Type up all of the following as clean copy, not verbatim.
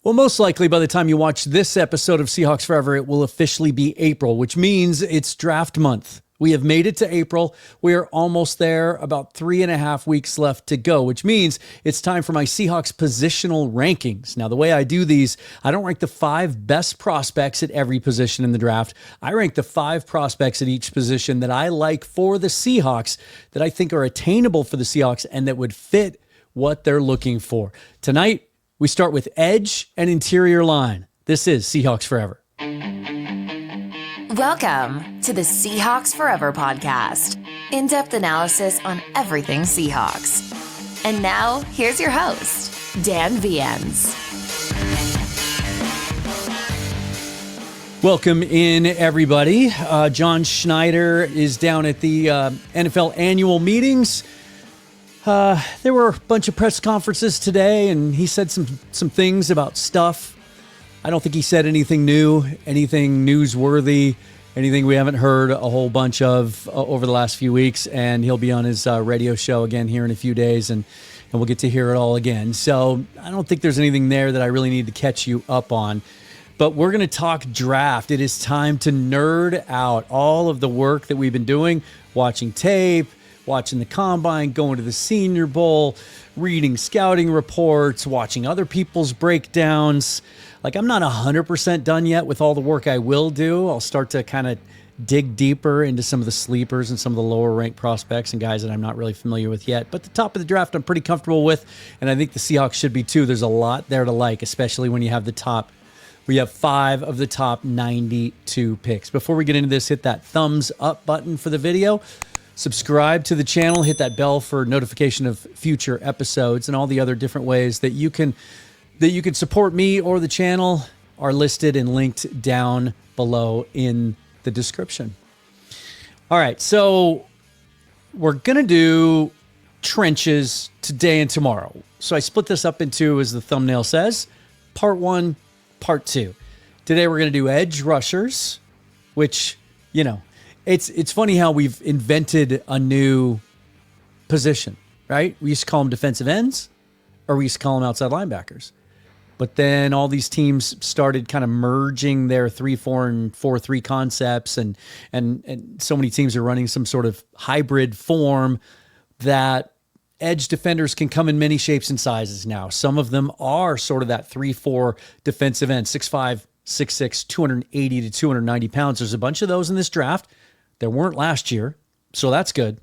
Well, most likely by the time you watch this episode of Seahawks Forever, it will officially be April, which means it's draft month. We have made it to April. We are almost there, about 3.5 weeks left to go, which means it's time for my Seahawks positional rankings. Now, the way I do these, I don't rank the 5 best prospects at every position in the draft. I rank the 5 prospects at each position that I like for the Seahawks, that I think are attainable for the Seahawks and that would fit what they're looking for. Tonight, we start with edge and interior line. This is Seahawks Forever. Welcome to the Seahawks Forever podcast. In-depth analysis on everything Seahawks. And now, here's your host, Dan Viens. Welcome in, everybody. John Schneider is down at the NFL annual meetings. There were a bunch of press conferences today, and he said some things about stuff. I don't think he said anything new, anything newsworthy, anything we haven't heard a whole bunch of over the last few weeks. And he'll be on his radio show again here in a few days, and we'll get to hear it all again. So I don't think there's anything there that I really need to catch you up on. But we're going to talk draft. It is time to nerd out all of the work that we've been doing, watching tape, watching the combine, going to the Senior Bowl, reading scouting reports, watching other people's breakdowns. Like, I'm not 100% done yet with all the work I will do. I'll start to kind of dig deeper into some of the sleepers and some of the lower ranked prospects and guys that I'm not really familiar with yet. But the top of the draft I'm pretty comfortable with, and I think the Seahawks should be too. There's a lot there to like, especially when you have the top. We have 5 of the top 92 picks. Before we get into this, hit that thumbs up button for the video. Subscribe to the channel, hit that bell for notification of future episodes, and all the other different ways that you can support me or the channel are listed and linked down below in the description. All right, so we're going to do trenches today and tomorrow. So I split this up into, as the thumbnail says, part 1, part 2. Today we're going to do edge rushers, which, you know, it's funny how we've invented a new position, right? We used to call them defensive ends, or we used to call them outside linebackers. But then all these teams started kind of merging their 3-4 and 4-3 concepts, and so many teams are running some sort of hybrid form that edge defenders can come in many shapes and sizes now. Some of them are sort of that 3-4 defensive end, 6'5", 6'6", 280 to 290 pounds. There's a bunch of those in this draft. There weren't last year, so that's good.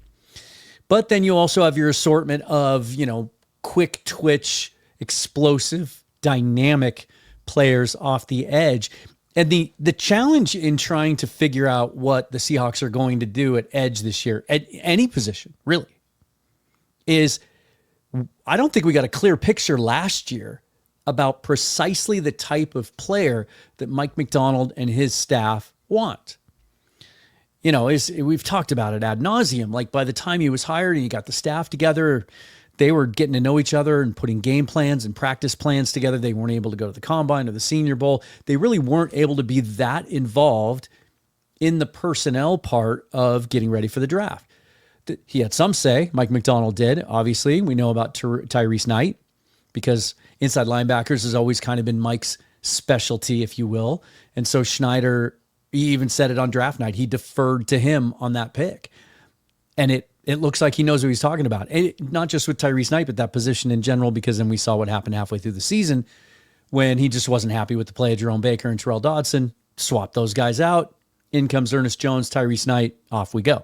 But then you also have your assortment of, you know, quick twitch, explosive, dynamic players off the edge. And the challenge in trying to figure out what the Seahawks are going to do at edge this year, at any position, really, is I don't think we got a clear picture last year about precisely the type of player that Mike Macdonald and his staff want. You know, we've talked about it ad nauseum. Like, by the time he was hired and he got the staff together, they were getting to know each other and putting game plans and practice plans together. They weren't able to go to the combine or the Senior Bowl. They really weren't able to be that involved in the personnel part of getting ready for the draft. He had some say. Mike Macdonald did. Obviously, we know about Tyrese Knight, because inside linebackers has always kind of been Mike's specialty, if you will. And so Schneider, he even said it on draft night. He deferred to him on that pick. And it looks like he knows what he's talking about. And not just with Tyrese Knight, but that position in general, because then we saw what happened halfway through the season when he just wasn't happy with the play of Jerome Baker and Terrell Dodson. Swapped those guys out. In comes Ernest Jones, Tyrese Knight. Off we go.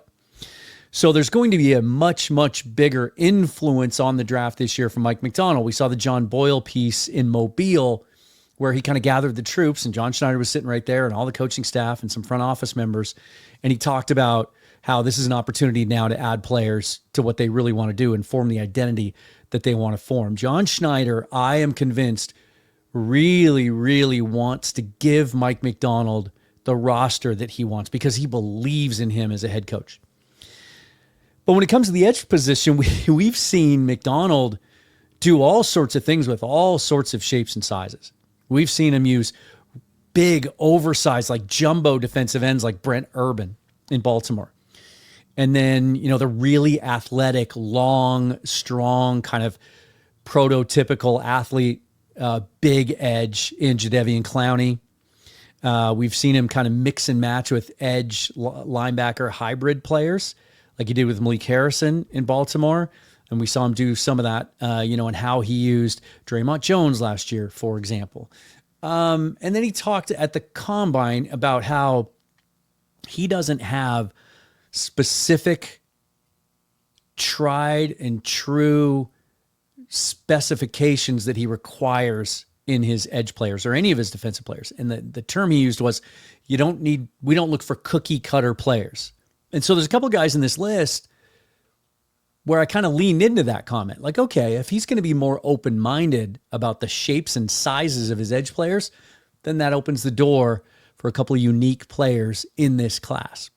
So there's going to be a much, much bigger influence on the draft this year from Mike Macdonald. We saw the John Boyle piece in Mobile, where he kind of gathered the troops, and John Schneider was sitting right there, and all the coaching staff and some front office members. And he talked about how this is an opportunity now to add players to what they really want to do and form the identity that they want to form. John Schneider, I am convinced, really, really wants to give Mike Macdonald the roster that he wants, because he believes in him as a head coach. But when it comes to the edge position, we've seen Macdonald do all sorts of things with all sorts of shapes and sizes. We've seen him use big, oversized, like jumbo defensive ends like Brent Urban in Baltimore. And then, you know, the really athletic, long, strong, kind of prototypical athlete big edge in Jadeveon Clowney. We've seen him kind of mix and match with edge linebacker hybrid players like he did with Malik Harrison in Baltimore. And we saw him do some of that, and how he used Draymond Jones last year, for example. And then he talked at the Combine about how he doesn't have specific tried and true specifications that he requires in his edge players or any of his defensive players. And the term he used was, we don't look for cookie cutter players. And so there's a couple guys in this list where I kind of leaned into that comment. Like, okay, if he's going to be more open-minded about the shapes and sizes of his edge players, then that opens the door for a couple of unique players in this class.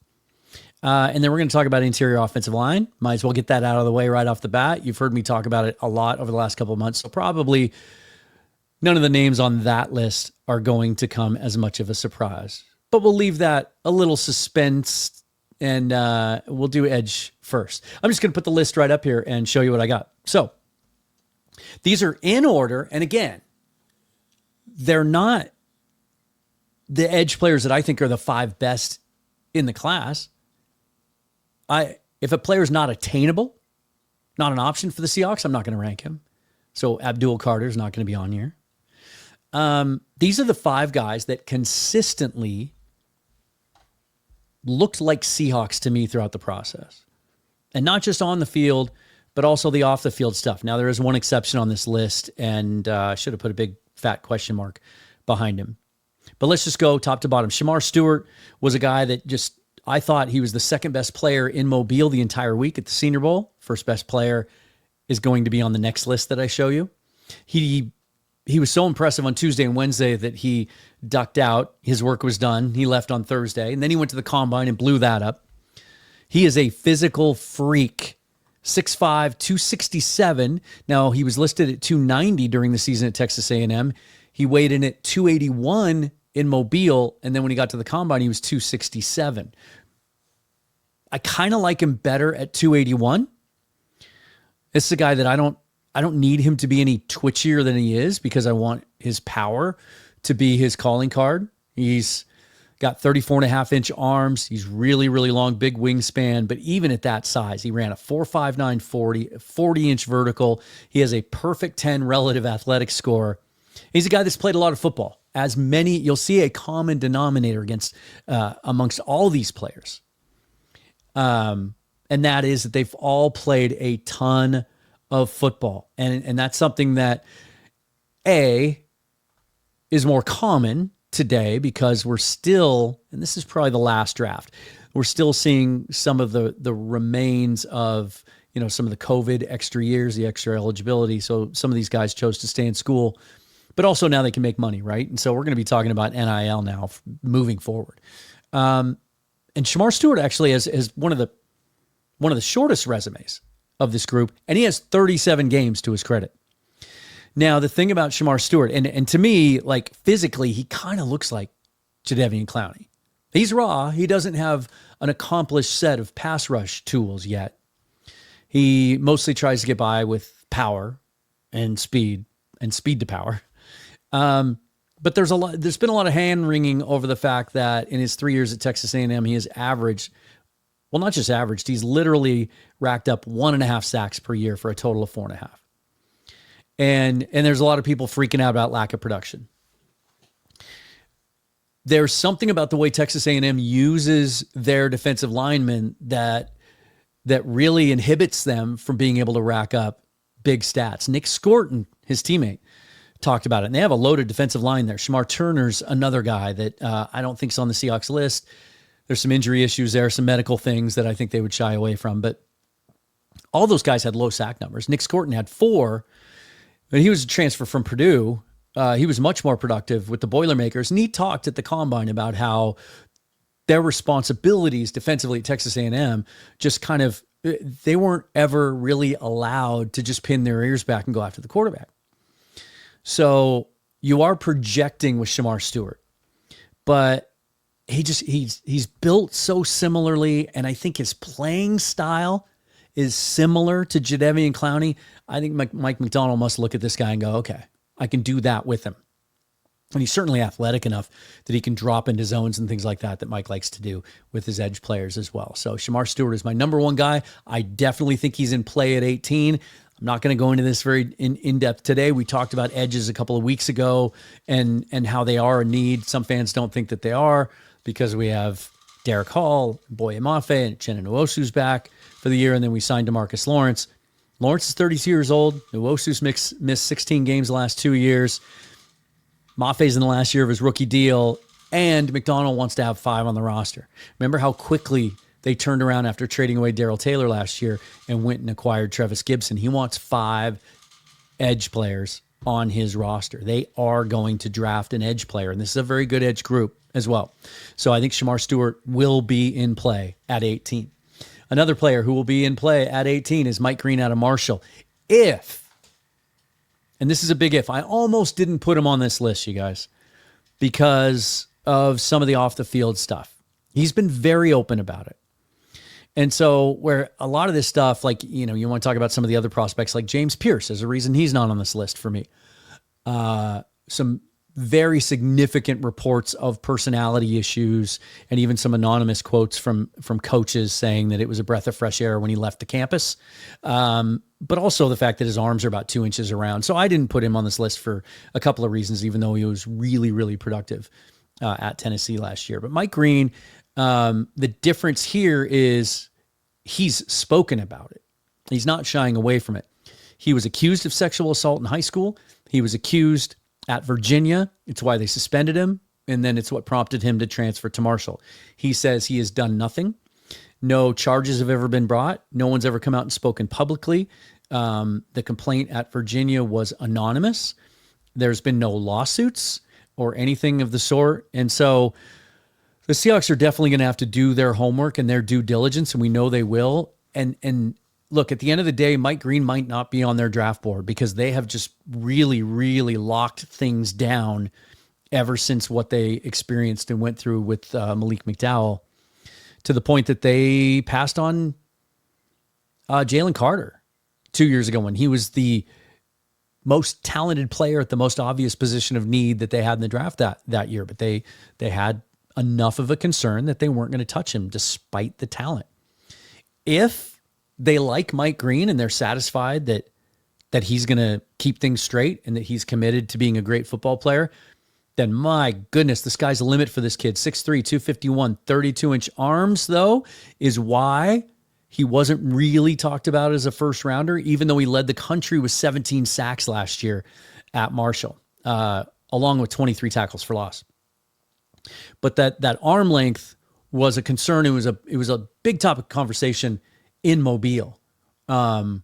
And then we're going to talk about interior offensive line. Might as well get that out of the way right off the bat. You've heard me talk about it a lot over the last couple of months, so probably none of the names on that list are going to come as much of a surprise. But we'll leave that a little suspense, and we'll do edge first. I'm just going to put the list right up here and show you what I got. So these are in order. And again, they're not the edge players that I think are the 5 best in the class. If a player is not attainable, not an option for the Seahawks, I'm not going to rank him. So Abdul Carter is not going to be on here. These are the 5 guys that consistently looked like Seahawks to me throughout the process. And not just on the field, but also the off the field stuff. Now, there is one exception on this list, and I should have put a big fat question mark behind him. But let's just go top to bottom. Shamar Stewart was a guy that I thought he was the second best player in Mobile the entire week at the Senior Bowl. First best player is going to be on the next list that I show you. He was so impressive on Tuesday and Wednesday that he ducked out. His work was done. He left on Thursday, and then he went to the Combine and blew that up. He is a physical freak, 6'5", 267. Now, he was listed at 290 during the season at Texas A&M. He weighed in at 281 in Mobile, and then when he got to the Combine, he was 267. I kind of like him better at 281. This is a guy that I don't need him to be any twitchier than he is because I want his power to be his calling card. He's got 34.5-inch arms. He's really, really long, big wingspan. But even at that size, he ran a 4.59 40-inch vertical. He has a perfect 10 relative athletic score. He's a guy that's played a lot of football. You'll see a common denominator amongst all these players. And that is that they've all played a ton of football. And that's something that, is more common today because we're still, and this is probably the last draft, we're still seeing some of the remains of, some of the COVID extra years, the extra eligibility. So some of these guys chose to stay in school, but also now they can make money, right? And so we're going to be talking about NIL now moving forward. And Shamar Stewart actually has one of the shortest resumes of this group, and he has 37 games to his credit. Now, the thing about Shamar Stewart, and to me, like physically, he kind of looks like Jadeveon Clowney. He's raw. He doesn't have an accomplished set of pass rush tools yet. He mostly tries to get by with power and speed to power. But there's been a lot of hand-wringing over the fact that in his 3 years at Texas A&M, he has averaged, well, not just averaged, he's literally racked up 1.5 sacks per year for a total of 4.5. And there's a lot of people freaking out about lack of production. There's something about the way Texas A&M uses their defensive linemen that really inhibits them from being able to rack up big stats. Nick Scorton, his teammate, talked about it. And they have a loaded defensive line there. Shamar Turner's another guy that I don't think is on the Seahawks list. There's some injury issues there, some medical things that I think they would shy away from. But all those guys had low sack numbers. Nick Scorton had 4, but he was a transfer from Purdue. He was much more productive with the Boilermakers. And he talked at the Combine about how their responsibilities defensively at Texas A&M just kind of, they weren't ever really allowed to just pin their ears back and go after the quarterback. So you are projecting with Shamar Stewart, but he's built so similarly, and I think his playing style is similar to Jadeveon Clowney. I think Mike McDonald must look at this guy and go, okay, I can do that with him. And he's certainly athletic enough that he can drop into zones and things like that Mike likes to do with his edge players as well. So Shamar Stewart is my number one guy. I definitely think he's in play at 18. I'm not going to go into this very in depth today. We talked about edges a couple of weeks ago and how they are a need. Some fans don't think that they are because we have Derek Hall, Boye Mafe, and Uchenna Nwosu's back for the year, and then we signed DeMarcus Lawrence. Lawrence is 32 years old. Nwosu's missed 16 games the last 2 years. Maffe's in the last year of his rookie deal, and McDonald wants to have 5 on the roster. Remember how quickly they turned around after trading away Darrell Taylor last year and went and acquired Trevis Gibson. He wants 5 edge players on his roster. They are going to draft an edge player, and this is a very good edge group as well. So I think Shamar Stewart will be in play at 18. Another player who will be in play at 18 is Mike Green out of Marshall. And this is a big if. I almost didn't put him on this list, you guys, because of some of the off-the-field stuff. He's been very open about it. And so where a lot of this stuff, like, you want to talk about some of the other prospects, like James Pierce, there's a reason he's not on this list for me. Some very significant reports of personality issues and even some anonymous quotes from coaches saying that it was a breath of fresh air when he left the campus. But also the fact that his arms are about 2 inches around. So I didn't put him on this list for a couple of reasons, even though he was really, really productive at Tennessee last year. But Mike Green, the difference here is he's spoken about it. He's not shying away from it. He was accused of sexual assault in high school. He was accused at Virginia. It's why they suspended him. And then it's what prompted him to transfer to Marshall. He says he has done nothing. No charges have ever been brought. No one's ever come out and spoken publicly. The complaint at Virginia was anonymous. There's been no lawsuits or anything of the sort. And so the Seahawks are definitely going to have to do their homework and their due diligence, and we know they will. And look, at the end of the day, Mike Green might not be on their draft board because they have just really, really locked things down ever since what they experienced and went through with Malik McDowell, to the point that they passed on Jalen Carter 2 years ago when he was the most talented player at the most obvious position of need that they had in the draft that year. But they had enough of a concern that they weren't going to touch him despite the talent. If they like Mike Green and they're satisfied that he's going to keep things straight and that he's committed to being a great football player, then my goodness, the sky's the limit for this kid. 6'3", 251, 32-inch arms, though, is why he wasn't really talked about as a first rounder, even though he led the country with 17 sacks last year at Marshall, along with 23 tackles for loss. But that arm length was a concern. It was a big topic of conversation in Mobile. But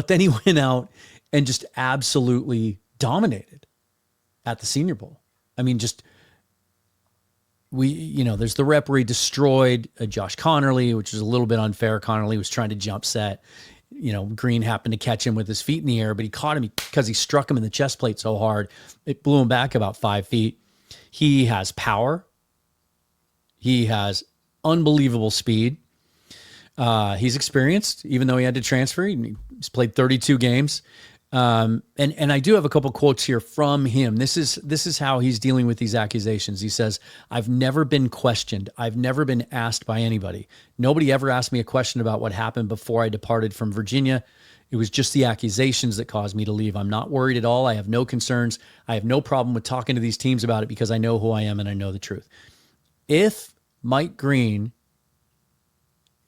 then he went out and just absolutely dominated at the Senior Bowl. I mean, there's the rep where he destroyed Josh Connerly, which is a little bit unfair. Connerly was trying to jump set. Green happened to catch him with his feet in the air, but he caught him because he struck him in the chest plate so hard, it blew him back about 5 feet. He has power. He has unbelievable speed. He's experienced, even though he had to transfer. He's played 32 games. And I do have a couple quotes here from him. This is how he's dealing with these accusations. He says, "I've never been questioned. I've never been asked by anybody. Nobody ever asked me a question about what happened before I departed from Virginia. It was just the accusations that caused me to leave. I'm not worried at all. I have no concerns. I have no problem with talking to these teams about it because I know who I am and I know the truth." If Mike Green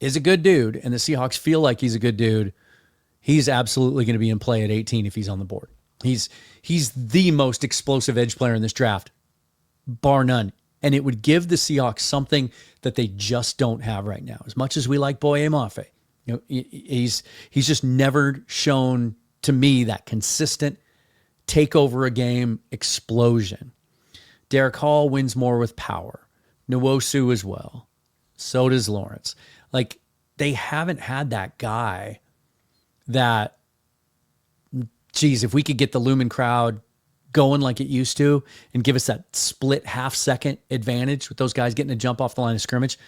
is a good dude and the Seahawks feel like he's a good dude, he's absolutely going to be in play at 18 if he's on the board. He's the most explosive edge player in this draft, bar none. And it would give the Seahawks something that they just don't have right now. As much as we like Boye Mafe, he's just never shown to me that consistent take over a game explosion. Derek Hall wins more with power. Nwosu as well. So does Lawrence. Like, they haven't had that guy that, geez, if we could get the Lumen crowd going like it used to and give us that split half-second advantage with those guys getting a jump off the line of scrimmage,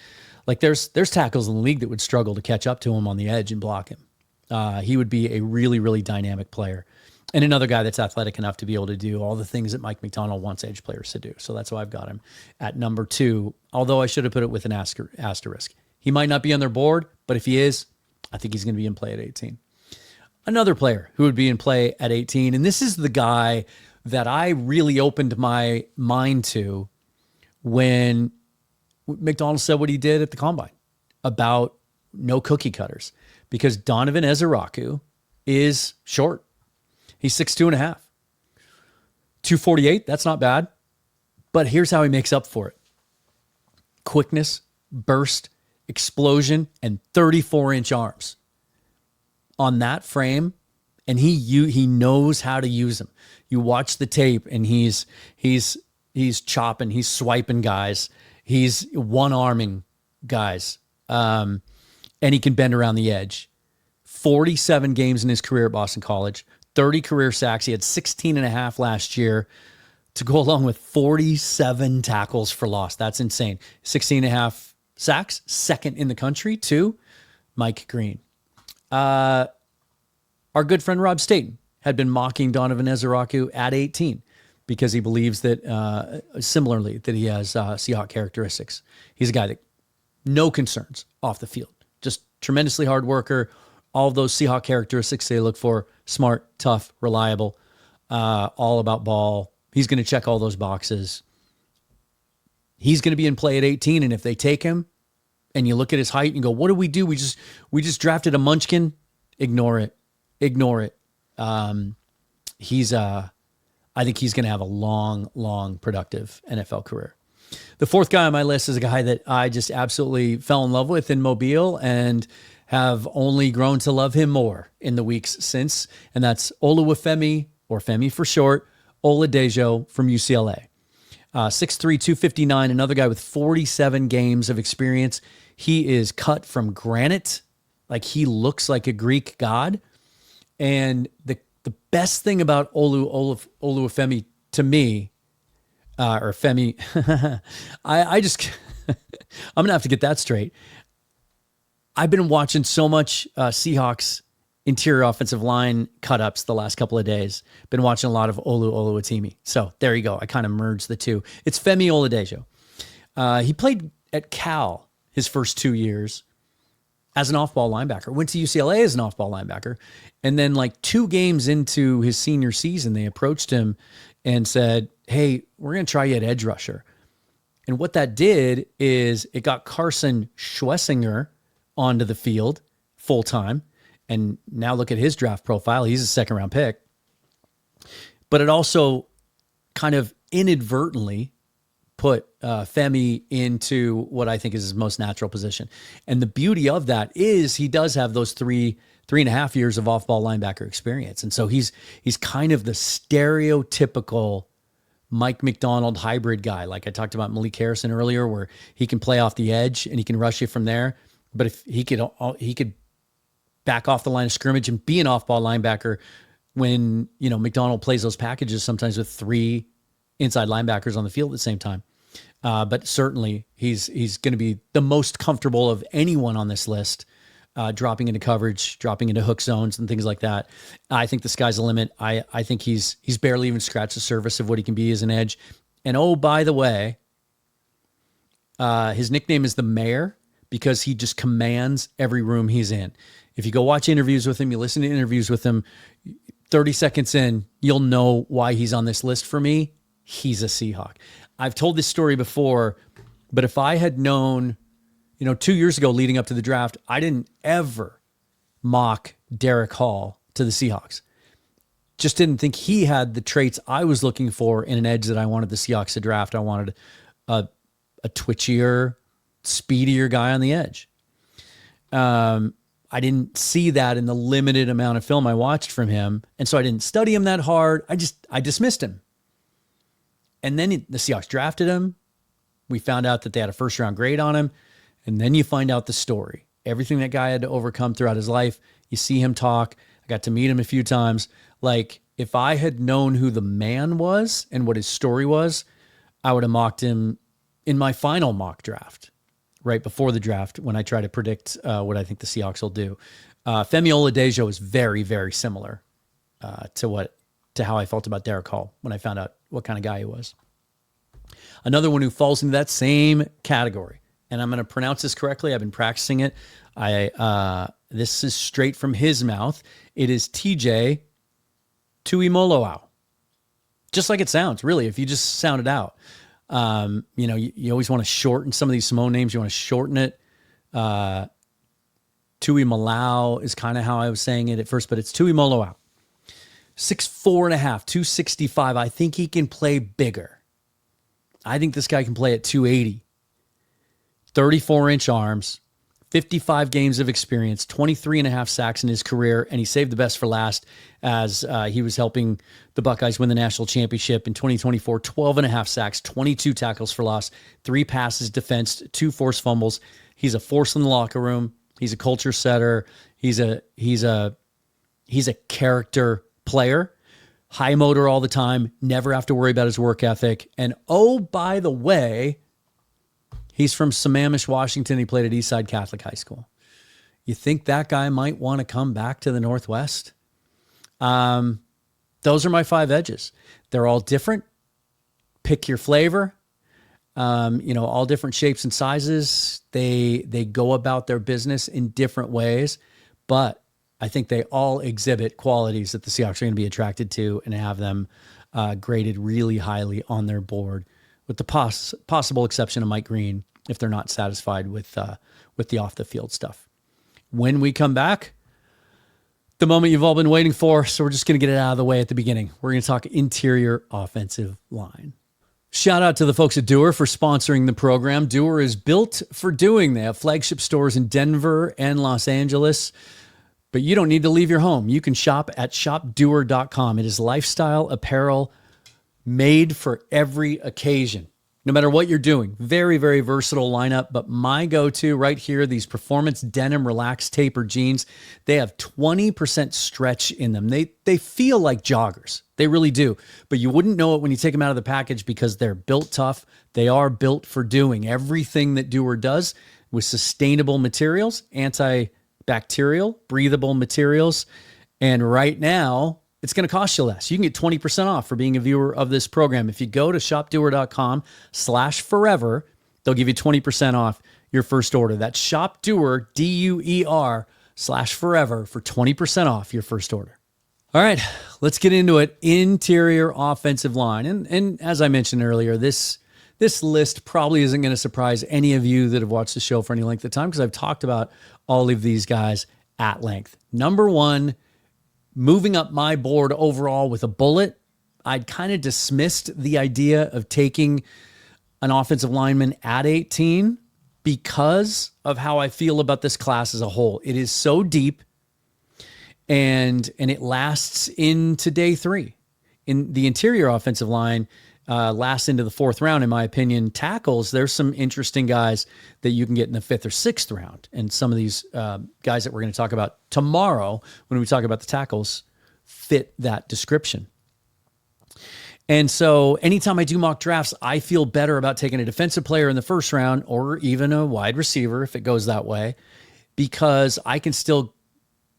like there's tackles in the league that would struggle to catch up to him on the edge and block him. He would be a really, really dynamic player And another guy that's athletic enough to be able to do all the things that Mike Macdonald wants edge players to do. So that's why I've got him at number 2, although I should have put it with an asterisk. He might not be on their board, but if he is, I think he's going to be in play at 18. Another player who would be in play at 18, and this is the guy that I really opened my mind to when McDonald said what he did at the Combine about no cookie cutters, because Donovan Ezeraku is short. He's 6'2.5". 248, that's not bad. But here's how he makes up for it. Quickness, burst, explosion, and 34-inch arms. On that frame, and he knows how to use them. You watch the tape, and he's chopping, he's swiping guys, he's one-arming guys, and he can bend around the edge. 47 games in his career at Boston College, 30 career sacks. He had 16 and a half last year to go along with 47 tackles for loss. That's insane. 16 and a half sacks, second in the country to Mike Green. Our good friend Rob Staten had been mocking Donovan Ezeraku at 18 because he believes that, similarly, that he has Seahawk characteristics. He's a guy that no concerns off the field, just tremendously hard worker. All of those Seahawk characteristics they look for: smart, tough, reliable, all about ball. He's going to check all those boxes. He's going to be in play at 18, and if they take him, and you look at his height and go, what do? We just drafted a munchkin. Ignore it. I think he's going to have a long, long, productive NFL career. The fourth guy on my list is a guy that I just absolutely fell in love with in Mobile and have only grown to love him more in the weeks since, and that's Oluwafemi, or Femi for short, Oladejo from UCLA. 6'3", 259, another guy with 47 games of experience. He is cut from granite, like he looks like a Greek god. And the best thing about Oluwafemi to me, or Femi, I just, I'm going to have to get that straight. I've been watching so much Seahawks interior offensive line cut-ups the last couple of days. Been watching a lot of Oluwatimi. So there you go. I kind of merged the two. It's Femi Oladejo. He played at Cal his first 2 years as an off-ball linebacker. Went to UCLA as an off-ball linebacker. And then like 2 games into his senior season, they approached him and said, hey, we're going to try you at edge rusher. And what that did is it got Carson Schwessinger onto the field full-time. And now look at his draft profile. He's a second-round pick. But it also kind of inadvertently put Femi into what I think is his most natural position. And the beauty of that is he does have those three and a half years of off-ball linebacker experience. And so he's kind of the stereotypical Mike Macdonald hybrid guy. Like I talked about Malik Harrison earlier, where he can play off the edge and he can rush you from there. But if he could back off the line of scrimmage and be an off-ball linebacker when, Macdonald plays those packages sometimes with 3 inside linebackers on the field at the same time. But certainly he's going to be the most comfortable of anyone on this list, dropping into coverage, dropping into hook zones and things like that. I think the sky's the limit. I think he's barely even scratched the surface of what he can be as an edge. And oh, by the way, his nickname is the Mayor because he just commands every room he's in. If you go watch interviews with him, you listen to interviews with him, 30 seconds in, you'll know why he's on this list for me. He's a Seahawk. I've told this story before, but if I had known, 2 years ago leading up to the draft, I didn't ever mock Derek Hall to the Seahawks. Just didn't think he had the traits I was looking for in an edge that I wanted the Seahawks to draft. I wanted a twitchier, speedier guy on the edge. I didn't see that in the limited amount of film I watched from him. And so I didn't study him that hard. I dismissed him. And then the Seahawks drafted him. We found out that they had a first-round grade on him. And then you find out the story. Everything that guy had to overcome throughout his life. You see him talk. I got to meet him a few times. Like, if I had known who the man was and what his story was, I would have mocked him in my final mock draft, right before the draft, when I try to predict what I think the Seahawks will do. Femi Oladejo is very, very similar to what to how I felt about Derek Hall when I found out what kind of guy he was. Another one who falls into that same category, and I'm going to pronounce this correctly. I've been practicing it. This is straight from his mouth. It is TJ Tuimoloau. Just like it sounds, really, if you just sound it out. You always want to shorten some of these Samoan names. You want to shorten it. Tuimoloau is kind of how I was saying it at first, but it's Tuimoloau. 6'4.5", 265. I think he can play bigger. I think this guy can play at 280. 34-inch arms, 55 games of experience, 23 and a half sacks in his career, and he saved the best for last as he was helping the Buckeyes win the national championship in 2024. 12 and a half sacks, 22 tackles for loss, 3 passes defensed, 2 forced fumbles. He's a force in the locker room. He's a culture setter. He's a character player. High motor all the time, never have to worry about his work ethic. And oh, by the way, he's from Sammamish, Washington. He played at Eastside Catholic High School. You think that guy might want to come back to the Northwest? Those are my 5 edges. They're all different. Pick your flavor. All different shapes and sizes. They go about their business in different ways, but I think they all exhibit qualities that the Seahawks are going to be attracted to and have them graded really highly on their board, with the possible exception of Mike Green if they're not satisfied with the off the field stuff. When we come back, the moment you've all been waiting for, so we're just going to get it out of the way at the beginning. We're going to talk interior offensive line. Shout out to the folks at Doer for sponsoring the program. Doer is built for doing. They have flagship stores in Denver and Los Angeles. But you don't need to leave your home. You can shop at shopdoer.com. It is lifestyle apparel made for every occasion, no matter what you're doing. Very, very versatile lineup. But my go-to right here, these performance denim relaxed taper jeans, they have 20% stretch in them. They feel like joggers. They really do. But you wouldn't know it when you take them out of the package because they're built tough. They are built for doing everything that Doer does with sustainable materials, antibacterial, breathable materials. And right now, it's going to cost you less. You can get 20% off for being a viewer of this program. If you go to shopdoer.com/forever, they'll give you 20% off your first order. That's shopdoer, DUER/forever for 20% off your first order. All right, let's get into it. Interior offensive line. And as I mentioned earlier, this list probably isn't going to surprise any of you that have watched the show for any length of time because I've talked about all of these guys at length. Number 1, moving up my board overall with a bullet, I'd kind of dismissed the idea of taking an offensive lineman at 18 because of how I feel about this class as a whole. It is so deep and it lasts into day 3. In the interior offensive line, lasts into the 4th round, in my opinion. Tackles, there's some interesting guys that you can get in the 5th or 6th round. And some of these guys that we're going to talk about tomorrow when we talk about the tackles fit that description. And so anytime I do mock drafts, I feel better about taking a defensive player in the 1st round or even a wide receiver if it goes that way, because I can still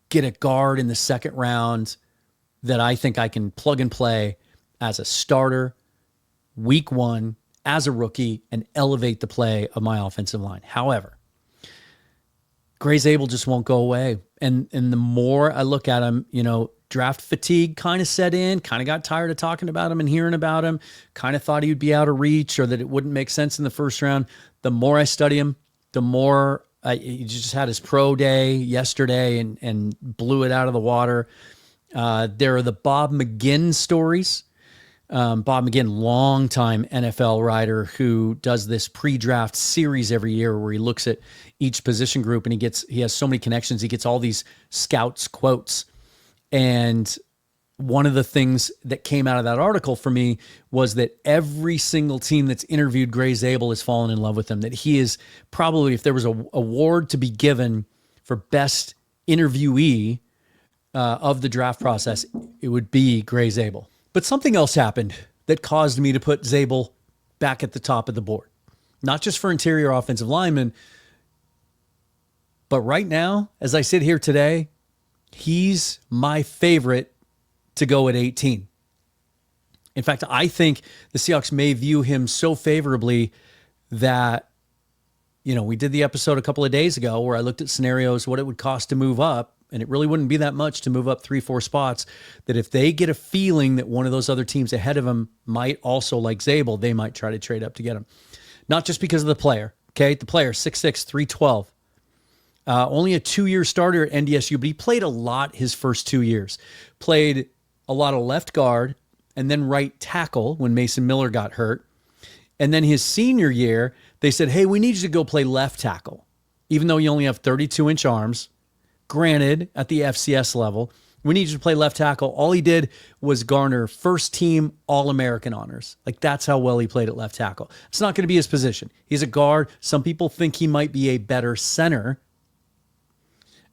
get a guard in the 2nd round that I think I can plug and play as a starter week 1 as a rookie and elevate the play of my offensive line. However, Gray Zabel just won't go away. And the more I look at him, draft fatigue kind of set in, kind of got tired of talking about him and hearing about him, kind of thought he would be out of reach or that it wouldn't make sense in the 1st round. The more I study him, the more he just had his pro day yesterday and blew it out of the water. There are the Bob McGinn stories. Bob McGinn, longtime NFL writer who does this pre-draft series every year where he looks at each position group and he has so many connections. He gets all these scouts quotes. And one of the things that came out of that article for me was that every single team that's interviewed Gray Zabel has fallen in love with him, that he is probably, if there was an award to be given for best interviewee of the draft process, it would be Gray Zabel. But something else happened that caused me to put Zabel back at the top of the board. Not just for interior offensive linemen, but right now, as I sit here today, he's my favorite to go at 18. In fact, I think the Seahawks may view him so favorably that, we did the episode a couple of days ago where I looked at scenarios, what it would cost to move up, and it really wouldn't be that much to move up 3-4 spots, that if they get a feeling that one of those other teams ahead of him might also like Zabel, they might try to trade up to get him. Not just because of the player, okay? The player, 6'6", 312. Only a 2-year starter at NDSU, but he played a lot his first 2 years. Played a lot of left guard and then right tackle when Mason Miller got hurt. And then his senior year, they said, hey, we need you to go play left tackle, even though you only have 32-inch arms. Granted, at the FCS level, we need you to play left tackle. All he did was garner first-team All-American honors. Like, that's how well he played at left tackle. It's not going to be his position. He's a guard. Some people think he might be a better center,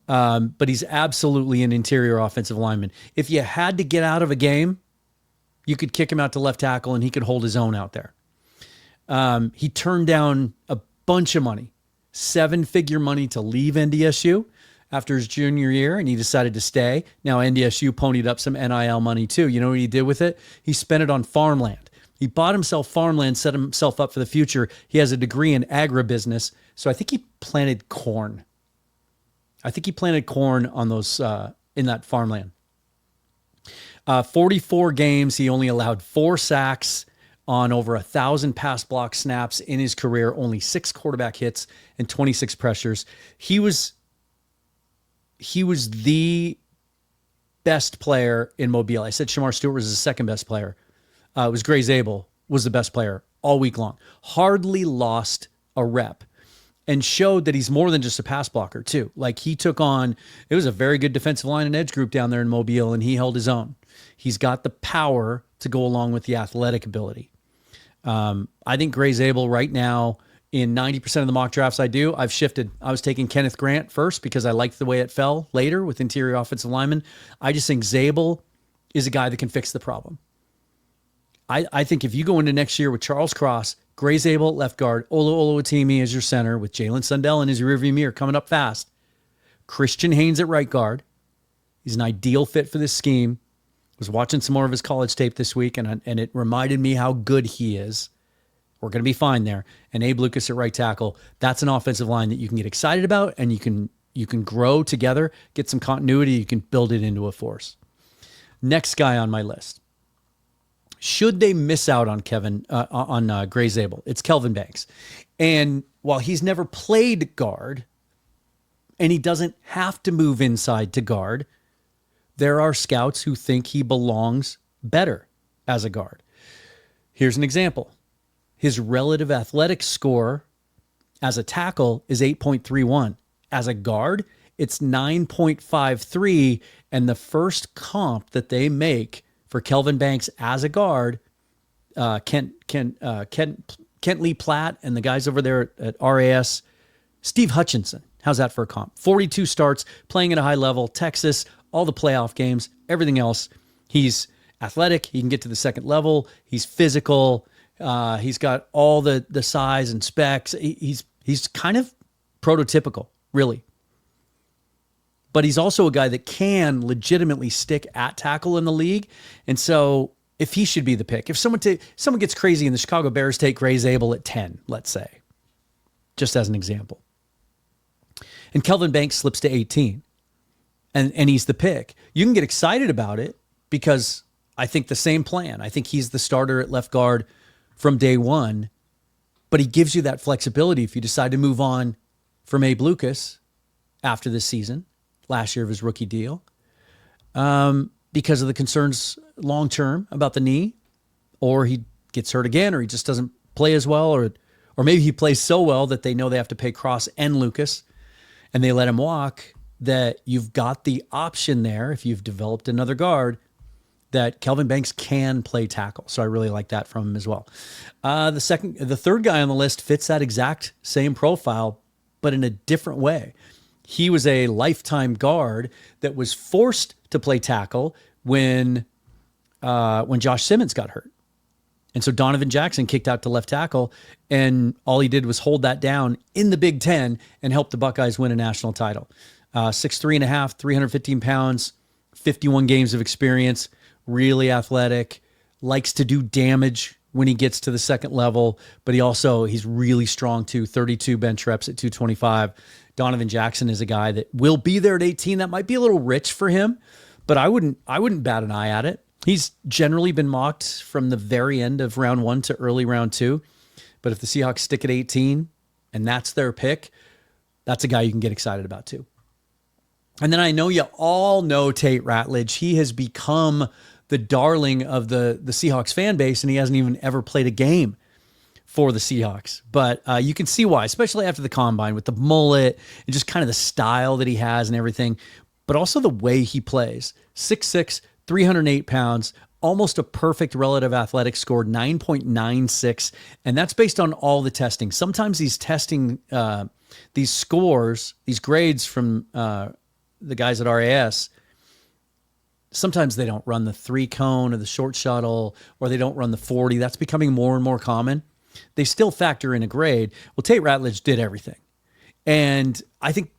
but he's absolutely an interior offensive lineman. If you had to get out of a game, you could kick him out to left tackle, and he could hold his own out there. He turned down a bunch of money, 7-figure money to leave NDSU after his junior year, and he decided to stay. Now NDSU ponied up some NIL money too. You know what he did with it? He spent it on farmland. He bought himself farmland, set himself up for the future. He has a degree in agribusiness, so I think he planted corn. On those in that farmland. 44 games. He only allowed 4 sacks on over 1,000 pass block snaps in his career. Only 6 quarterback hits and 26 pressures. He was the best player in Mobile. I said Shamar Stewart was the second best player. It was Gray Zabel was the best player all week long. Hardly lost a rep. And showed that he's more than just a pass blocker, too. Like, he took on, it was a very good defensive line and edge group down there in Mobile, and he held his own. He's got the power to go along with the athletic ability. I think Gray Zabel right now, in 90% of the mock drafts I do, I've shifted. I was taking Kenneth Grant first because I liked the way it fell later with interior offensive linemen. I just think Zabel is a guy that can fix the problem. I think if you go into next year with Charles Cross, Gray Zabel at left guard, Olu Oluwatimi as your center with Jalen Sundell in his rearview mirror coming up fast, Christian Haynes at right guard. He's an ideal fit for this scheme. I was watching some more of his college tape this week, and it reminded me how good he is. We're going to be fine there. And Abe Lucas at right tackle. That's an offensive line that you can get excited about, and you can grow together, get some continuity. You can build it into a force. Next guy on my list. Should they miss out on Gray Zabel? It's Kelvin Banks. And while he's never played guard, and he doesn't have to move inside to guard, there are scouts who think he belongs better as a guard. Here's an example. His relative athletic score as a tackle is 8.31. As a guard, it's 9.53, and the first comp that they make for Kelvin Banks as a guard, Kent Lee Platt and the guys over there at RAS, Steve Hutchinson. How's that for a comp? 42 starts, playing at a high level, Texas, all the playoff games, everything else. He's athletic. He can get to the second level. He's physical. He's got all the size and specs. He's kind of prototypical, really. But he's also a guy that can legitimately stick at tackle in the league. And so if he should be the pick, if someone gets crazy and the Chicago Bears take Gray Zabel at 10, let's say, just as an example, and Kelvin Banks slips to 18 and he's the pick, you can get excited about it because I think the same plan. I think he's the starter at left guard from day one, but he gives you that flexibility if you decide to move on from Abe Lucas after this season. Last year of his rookie deal, because of the concerns long-term about the knee, or he gets hurt again, or he just doesn't play as well, or maybe he plays so well that they know they have to pay Cross and Lucas, and they let him walk, that you've got the option there, if you've developed another guard, that Kelvin Banks can play tackle. So I really like that from him as well. The third guy on the list fits that exact same profile, but in a different way. He was a lifetime guard that was forced to play tackle when Josh Simmons got hurt. And so Donovan Jackson kicked out to left tackle, and all he did was hold that down in the Big Ten and help the Buckeyes win a national title. 6'3.5", 315 pounds, 51 games of experience, really athletic, likes to do damage when he gets to the second level, but he's really strong too. 32 bench reps at 225. Donovan Jackson is a guy that will be there at 18. That might be a little rich for him, but I wouldn't bat an eye at it. He's generally been mocked from the very end of round 1 to early round 2. But if the Seahawks stick at 18 and that's their pick, that's a guy you can get excited about too. And then I know you all know Tate Ratledge. He has become the darling of the Seahawks fan base, and he hasn't even ever played a game for the Seahawks. But you can see why, especially after the combine with the mullet and just kind of the style that he has and everything, but also the way he plays. 6'6", 308 pounds, almost a perfect relative athletic score, 9.96. And that's based on all the testing. Sometimes these testing, these scores, these grades from the guys at RAS, sometimes they don't run the 3-cone or the short shuttle, or they don't run the 40. That's becoming more and more common. They still factor in a grade. Well, Tate Ratledge did everything. And I think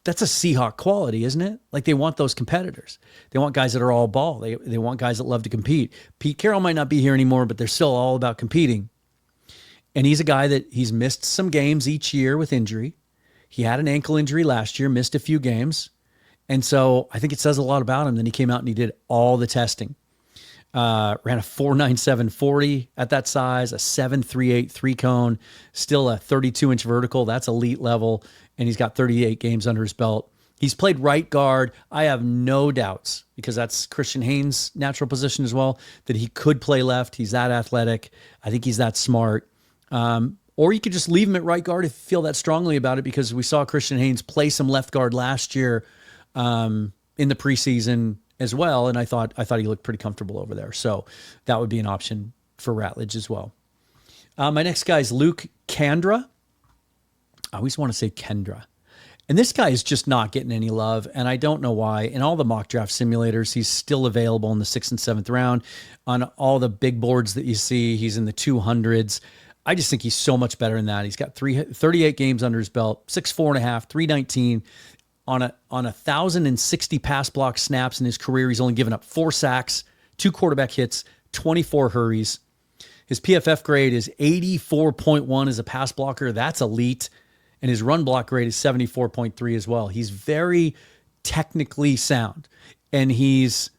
that's a Seahawk quality, isn't it? Like, they want those competitors. They want guys that are all ball. They want guys that love to compete. Pete Carroll might not be here anymore, but they're still all about competing. And he's a guy that he's missed some games each year with injury. He had an ankle injury last year, missed a few games. And so I think it says a lot about him. Then he came out and he did all the testing. Ran a 4.97 40 at that size, a 7.38 3-cone, still a 32-inch vertical. That's elite level. And he's got 38 games under his belt. He's played right guard. I have no doubts, because that's Christian Haynes' natural position as well, that he could play left. He's that athletic. I think he's that smart. Or you could just leave him at right guard if you feel that strongly about it, because we saw Christian Haynes play some left guard last year in the preseason as well, and I thought he looked pretty comfortable over there. So that would be an option for Ratledge as well. My next guy is Luke Kandra. I always want to say Kendra. And this guy is just not getting any love, and I don't know why. In all the mock draft simulators, he's still available in the 6th and 7th round. On all the big boards that you see, he's in the 200s. I just think he's so much better than that. He's got 38 games under his belt, 6'4.5", 319. On 1,060 pass block snaps in his career, he's only given up 4 sacks, 2 quarterback hits, 24 hurries. His PFF grade is 84.1 as a pass blocker. That's elite. And his run block grade is 74.3 as well. He's very technically sound. And he's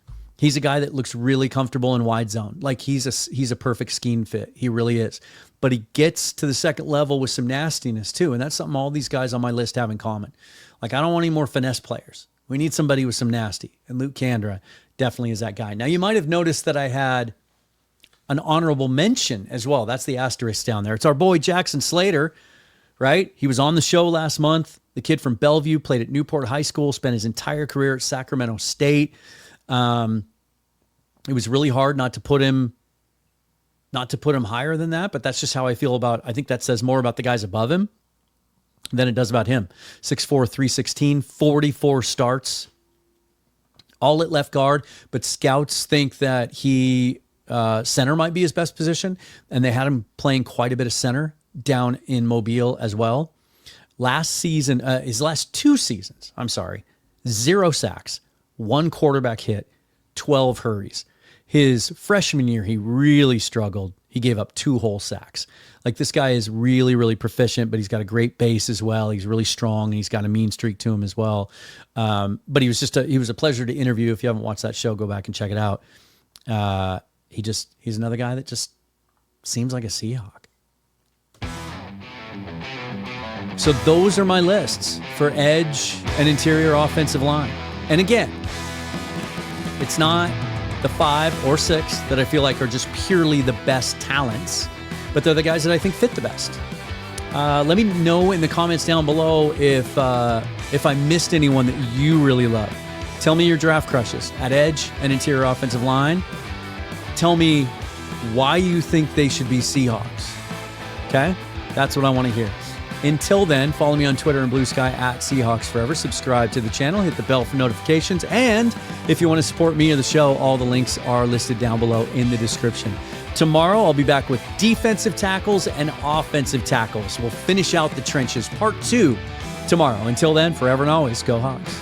a guy that looks really comfortable in wide zone. Like, he's a perfect scheme fit. He really is. But he gets to the second level with some nastiness too. And that's something all these guys on my list have in common. Like, I don't want any more finesse players. We need somebody with some nasty. And Luke Kandra definitely is that guy. Now, you might have noticed that I had an honorable mention as well. That's the asterisk down there. It's our boy Jackson Slater, right? He was on the show last month. The kid from Bellevue, played at Newport High School, spent his entire career at Sacramento State. It was really hard not to put him higher than that, but that's just how I feel about. I think that says more about the guys above him than it does about him. 6'4", 316, 44 starts, all at left guard, but scouts think that he center might be his best position, and they had him playing quite a bit of center down in Mobile as well. Last season, his last 2 seasons, 0 sacks, 1 quarterback hit, 12 hurries. His freshman year, he really struggled. He gave up 2 whole sacks. Like, this guy is really, really proficient, but he's got a great base as well. He's really strong, and he's got a mean streak to him as well. But he was a pleasure to interview. If you haven't watched that show, go back and check it out. He's another guy that just seems like a Seahawk. So those are my lists for edge and interior offensive line. And again, it's not the 5 or 6 that I feel like are just purely the best talents, but they're the guys that I think fit the best. Let me know in the comments down below if I missed anyone that you really love. Tell me your draft crushes at edge and interior offensive line. Tell me why you think they should be Seahawks. Okay? That's what I want to hear. Until then, follow me on Twitter and Blue Sky at Seahawks Forever. Subscribe to the channel, hit the bell for notifications. And if you want to support me or the show, all the links are listed down below in the description. Tomorrow, I'll be back with defensive tackles and offensive tackles. We'll finish out the trenches, part 2, tomorrow. Until then, forever and always, go Hawks.